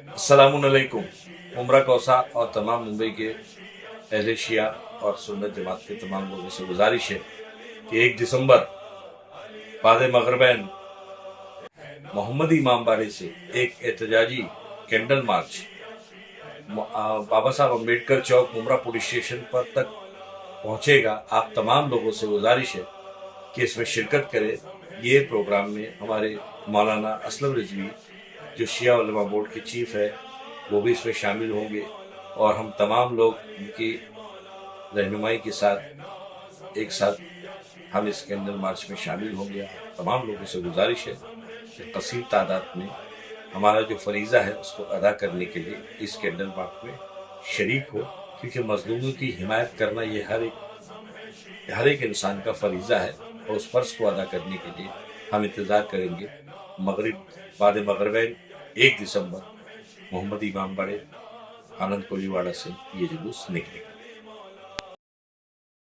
अस्सलामुअलैकुम। उम्रा कौसा और तमाम मुंबई के अहले शिया और सुन्नत जमात के तमाम लोगों से गुजारिश है कि 1 दिसंबर बाद मगरबैन मोहम्मदी इमामबाड़े से एक एहतजाजी कैंडल मार्च बाबा साहब अम्बेडकर चौक मुमरा पुलिस स्टेशन पर तक पहुंचेगा। आप तमाम लोगों से गुजारिश है कि इसमें शिरकत करें। ये प्रोग्राम में हमारे मौलाना असलम रिजवी जो शिया उलमा बोर्ड के चीफ है वो भी इसमें शामिल होंगे और हम तमाम लोग उनकी रहनुमाई के साथ एक साथ हम इस कैंडल मार्च में शामिल होंगे। तमाम लोगों से गुजारिश है कि कसीर तादाद में हमारा जो फरीज़ा है उसको अदा करने के लिए इस कैंडल मार्च में शरीक हो, क्योंकि मजलूमों की हिमायत करना ये हर एक इंसान का फरीज़ा है और उस फ़र्ज़ को अदा करने के लिए हम इंतज़ार करेंगे। बाद मगरबैन 1 दिसंबर मोहम्मद इमामबाड़े आनंद कोलीवाड़ा से ये जुलूस निकलेगा।